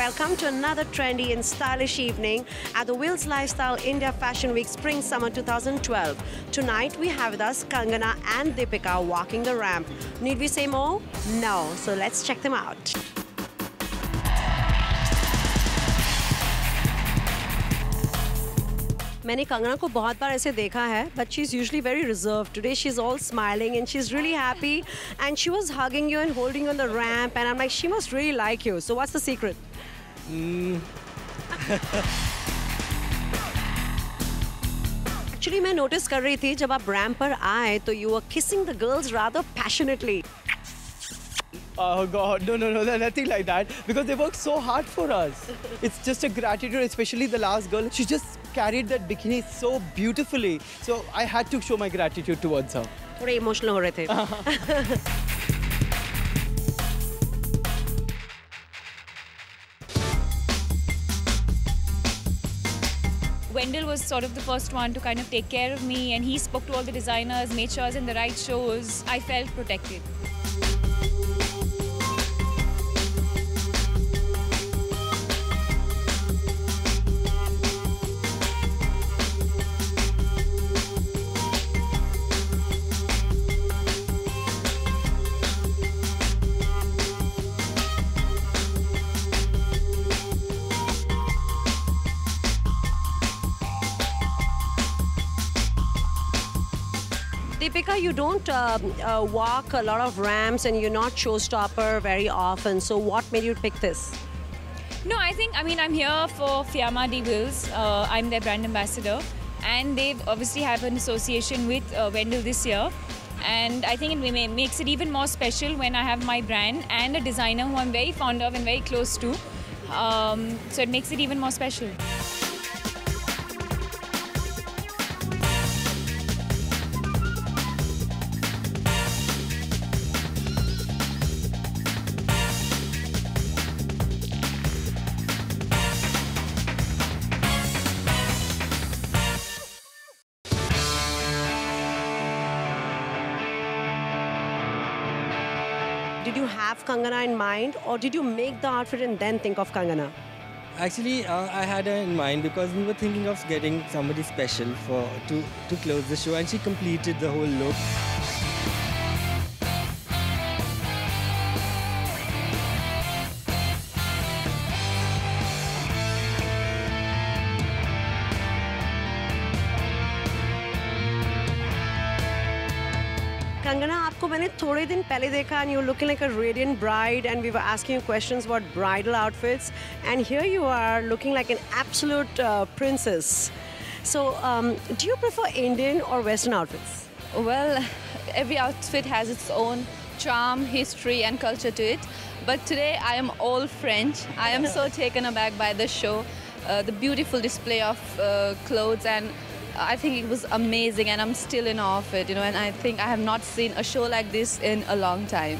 welcome to another trendy and stylish evening at the Wills Lifestyle India Fashion Week Spring Summer 2012. Tonight we have with us Kangana and Deepika walking the ramp. Need we say more? No, so let's check them out. मैंने कंगना को बहुत बार ऐसे देखा है, but she's usually very reserved. Today she's all smiling and she's really happy, and she was hugging you and holding you on the ramp, and I'm like, she must really like you. So what's the secret? Actually, मैं notice कर रही थी जब आप ramp पर आए, तो you were kissing the girls rather passionately. Oh God, no, nothing like that. Because they worked so hard for us. It's just a gratitude, especially the last girl. She just carried that bikini so beautifully. So I had to show my gratitude towards her. थोड़े emotional हो रहे थे. Wendell was sort of the first one to kind of take care of me, and he spoke to all the designers, made sure I was in the right shows. I felt protected. Deepika, you don't walk a lot of ramps and you're not showstopper very often. So what made you pick this? No, I mean, I'm here for Fiamma de Wills. I'm their brand ambassador. And they obviously have an association with Wendell this year. And I think it makes it even more special when I have my brand and a designer who I'm very fond of and very close to. So it makes it even more special. Did you have Kangana in mind, or did you make the outfit and then think of Kangana? Actually, I had her in mind because we were thinking of getting somebody special to close the show, and she completed the whole look. Kangana, आपको मैंने थोड़े दिन पहले देखा, and you're looking like a radiant bride, and we were asking you questions about bridal outfits, and here you are looking like an absolute princess. So, do you prefer Indian or Western outfits? Well, every outfit has its own charm, history and culture to it. But today I am all French. I am so taken aback by the show, the beautiful display of clothes, and I think it was amazing, and I'm still in awe of it, you know, and I think I have not seen a show like this in a long time.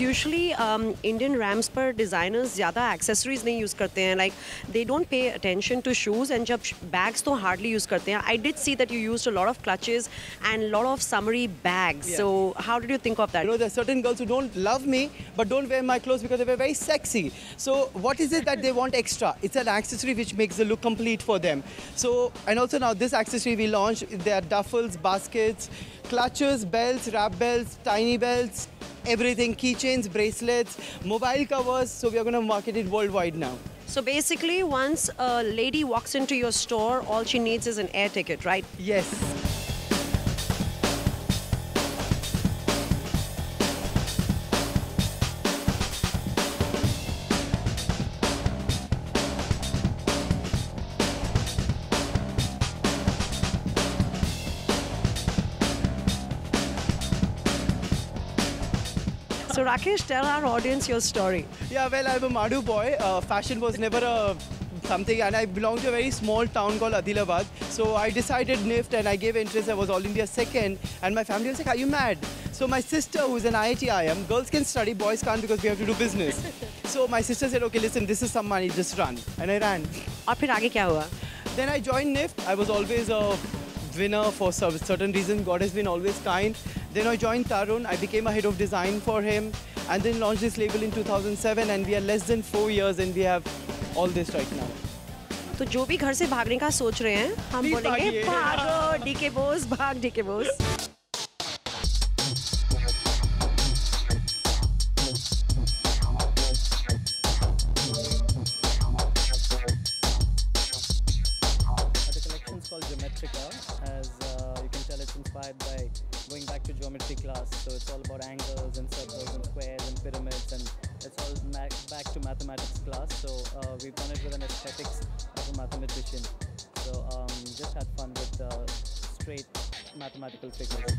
Usually, Indian ramps पर designers ज़्यादा accessories नहीं use करते हैं. Like they don't pay attention to shoes, and जब bags तो hardly use करते हैं. I did see that you used a lot of clutches and a lot of summery bags. Yeah. So how did you think of that? You know, there are certain girls who don't love me but don't wear my clothes because they're very sexy. So what is it that they want extra? It's an accessory which makes the look complete for them. So, and also now this accessory we launched, there are duffels, baskets, clutches, belts, wrap belts, tiny belts, everything, keychains, bracelets, mobile covers. So we are going to market it worldwide now. So basically, once a lady walks into your store, all she needs is an air ticket, right? Yes. So Rakesh, tell our audience your story. Yeah, well, I'm a Madu boy. Fashion was never a something, and I belong to a very small town called Adilabad. So I decided NIFT and I gave entrance. I was All India second, and my family was like, "Are you mad?" So my sister, who's an IIT IM, girls can study, boys can't because we have to do business. So my sister said, "Okay, listen, this is some money, just run," and I ran. और फिर आगे क्या हुआ? Then I joined NIFT. I was always a winner for certain reasons. God has been always kind. Then I joined Tarun. I became a head of design for him, and then launched this label in 2007. And we are less than 4 years, and we have all this right now. तो जो भी घर से भागने का सोच रहे हैं, हम Please बोलेंगे भागिए। भागो डीके बोस, भाग DK Bose. The collection is called Geometrica, as you can tell it's inspired by going back to geometry class. So it's all about angles and circles and squares and pyramids, and it's all back to mathematics class. So we've done it with an aesthetics of a mathematician. So just had fun with straight mathematical figures.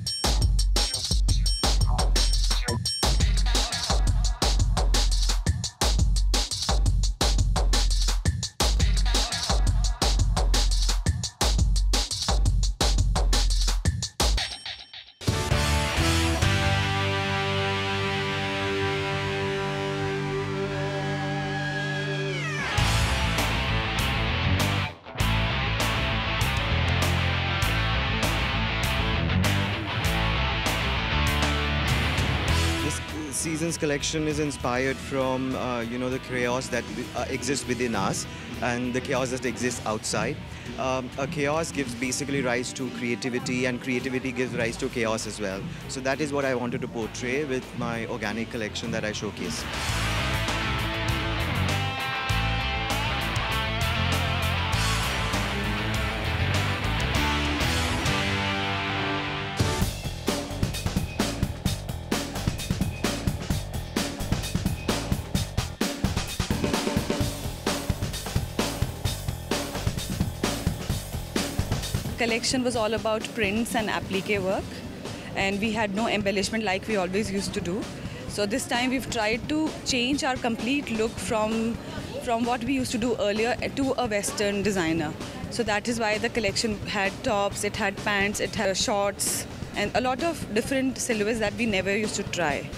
Season's collection is inspired from the chaos that exists within us and the chaos that exists outside. A chaos gives basically rise to creativity, and creativity gives rise to chaos as well. So that is what I wanted to portray with my organic collection that I showcase. Collection was all about prints and applique work, and we had no embellishment like we always used to do. So this time we've tried to change our complete look from what we used to do earlier to a Western designer. So that is why the collection had tops, it had pants, it had shorts, and a lot of different silhouettes that we never used to try.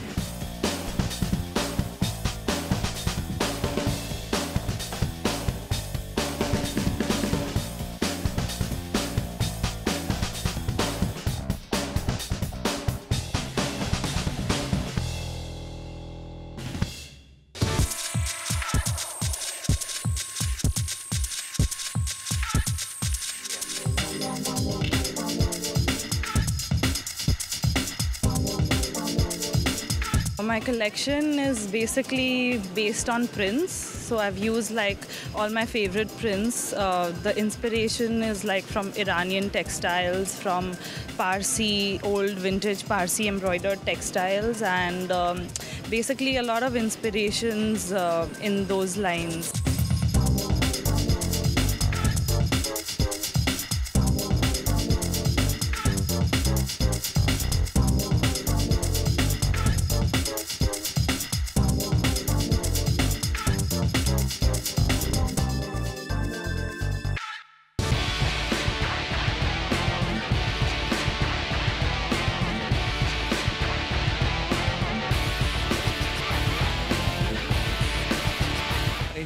My collection is basically based on prints. So I've used like all my favorite prints. The inspiration is like from Iranian textiles, from Parsi, old vintage Parsi embroidered textiles, and basically a lot of inspirations in those lines.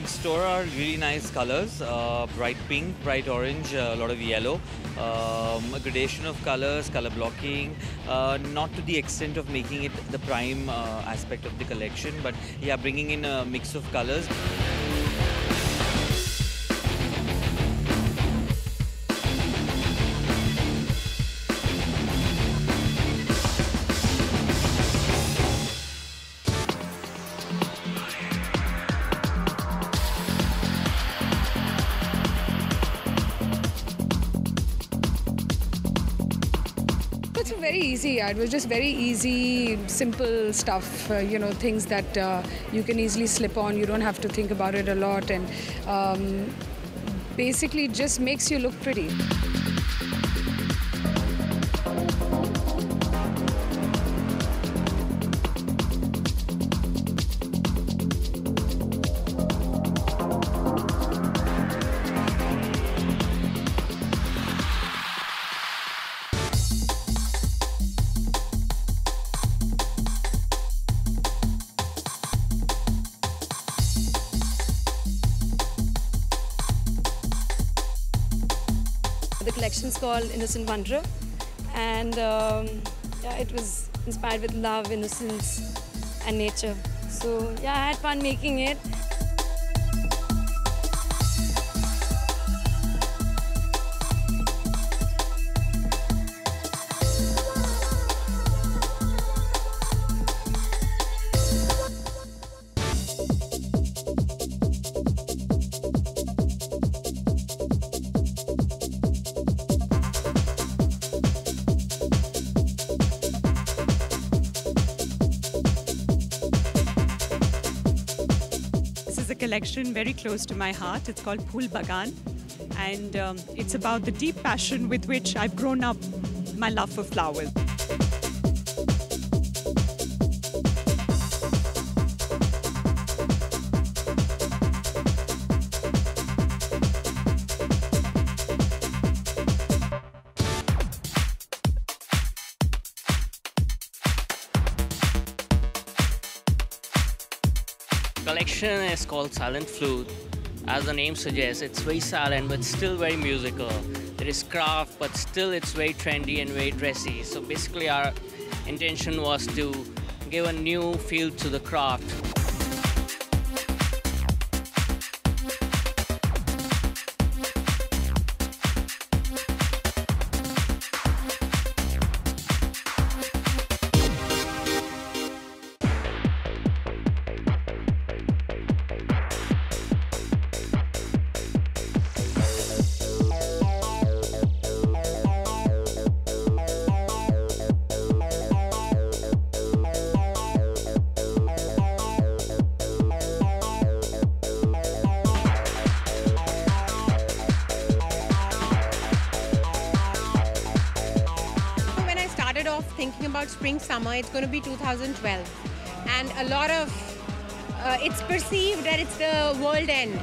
Store are really nice colors, bright pink, bright orange, a lot of yellow, a gradation of colors, color blocking, not to the extent of making it the prime aspect of the collection, but yeah, bringing in a mix of colors. Very easy. It was just very easy, simple stuff. Things that you can easily slip on. You don't have to think about it a lot, and basically just makes you look pretty. collection's called Innocent Wanderer, and yeah, it was inspired with love, innocence, and nature. So yeah, I had fun making it. Collection very close to my heart. It's called Phool Bagan, and it's about the deep passion with which I've grown up, my love for flowers. Collection is called Silent Flute. As the name suggests, it's very silent but still very musical. There is craft, but still it's very trendy and very dressy. So basically our intention was to give a new feel to the craft. Thinking about spring summer, it's going to be 2012, and a lot of it's perceived that it's the world end,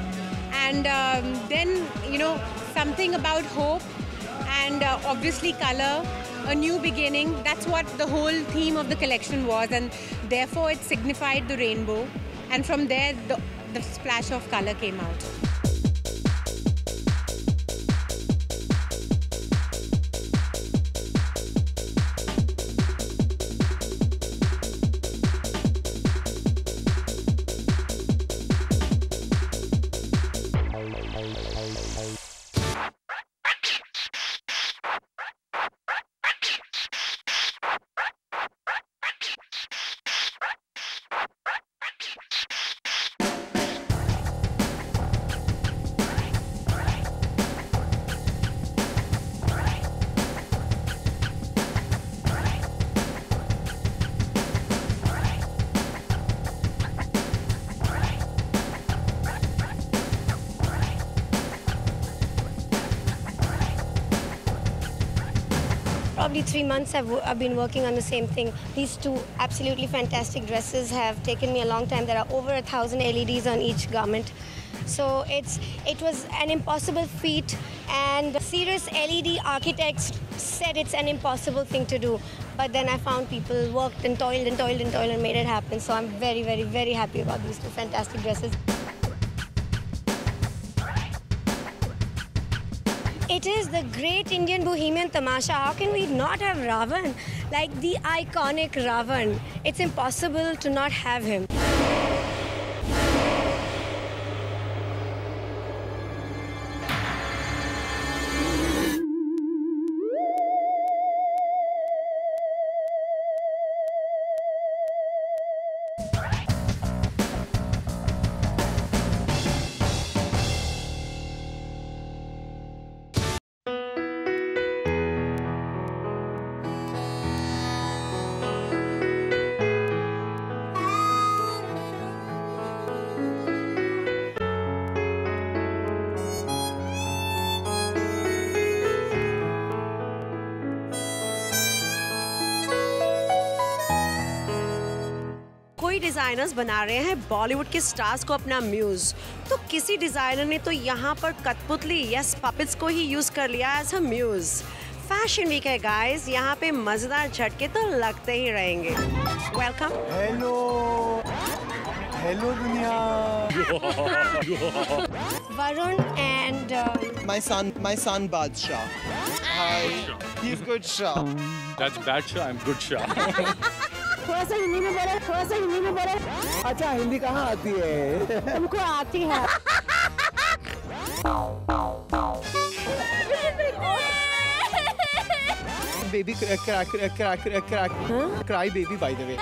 and then something about hope and obviously color, a new beginning. That's what the whole theme of the collection was, and therefore it signified the rainbow, and from there the splash of color came out. Probably 3 months I've been working on the same thing. These two absolutely fantastic dresses have taken me a long time. There are over 1,000 LEDs on each garment. So it was an impossible feat, and serious LED architects said it's an impossible thing to do. But then I found people worked and toiled and toiled and toiled and made it happen. So I'm very, very, very happy about these two fantastic dresses. It is the great Indian bohemian tamasha. How can we not have Ravan? Like the iconic Ravan. It's impossible to not have him. कोई designers बना रहे हैं बॉलीवुड के stars को अपना muse, तो किसी designer ने तो यहाँ पर कठपुतली यस पपेट्स को ही यूज़ कर लिया as a muse. Fashion week है गाइस, यहाँ पे मज़ेदार झटके तो लगते ही रहेंगे। वेलकम। हेलो दुनिया। Varun and my son Badshah. He's good Shah. That's bad Shah, I'm good Shah. थोड़ा सा हिंदी में बोले, थोड़ा सा हिंदी में बोले। अच्छा हिंदी कहाँ आती है? तुमको आती है। Baby cry baby by the way.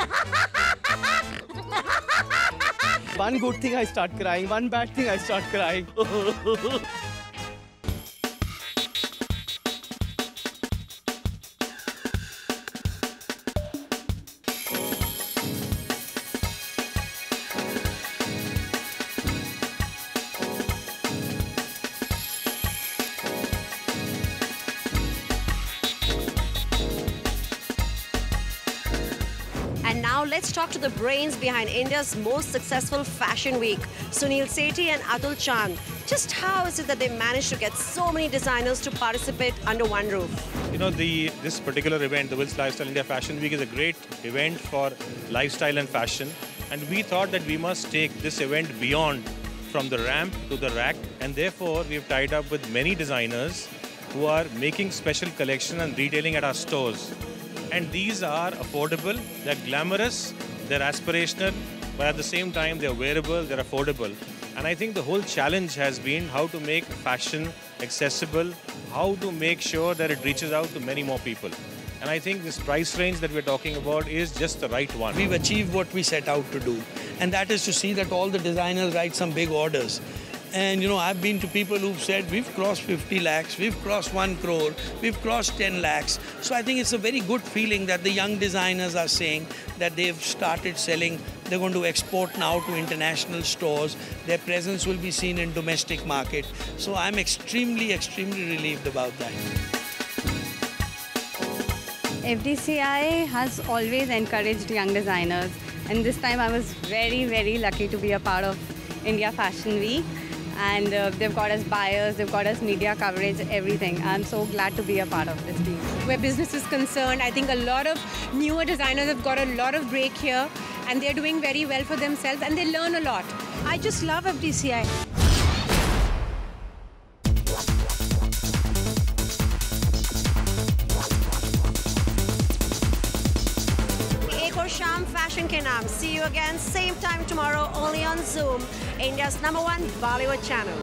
One good thing I start crying, one bad thing I start crying. And now let's talk to the brains behind India's most successful fashion week, Sunil Sethi and Atul Chand. Just how is it that they managed to get so many designers to participate under one roof? You know, this particular event, the Wills Lifestyle India Fashion Week, is a great event for lifestyle and fashion. And we thought that we must take this event beyond, from the ramp to the rack. And therefore, we've tied up with many designers who are making special collection and retailing at our stores. And these are affordable, they're glamorous, they're aspirational, but at the same time they're wearable, they're affordable. And I think the whole challenge has been how to make fashion accessible, how to make sure that it reaches out to many more people. And I think this price range that we're talking about is just the right one. We've achieved what we set out to do, and that is to see that all the designers write some big orders. And you know, I've been to people who've said, we've crossed 50 lakhs, we've crossed 1 crore, we've crossed 10 lakhs. So I think it's a very good feeling that the young designers are saying that they've started selling, they're going to export now to international stores, their presence will be seen in domestic market. So I'm extremely, extremely relieved about that. FDCI has always encouraged young designers, and this time I was very, very lucky to be a part of India Fashion Week. And they've got us buyers, they've got us media coverage, everything. I'm so glad to be a part of this team. Where business is concerned, I think a lot of newer designers have got a lot of break here, and they're doing very well for themselves, and they learn a lot. I just love FDCI. एक और शाम fashion के नाम. See you again, same time tomorrow, only on Zoom, India's #1 Bollywood channel.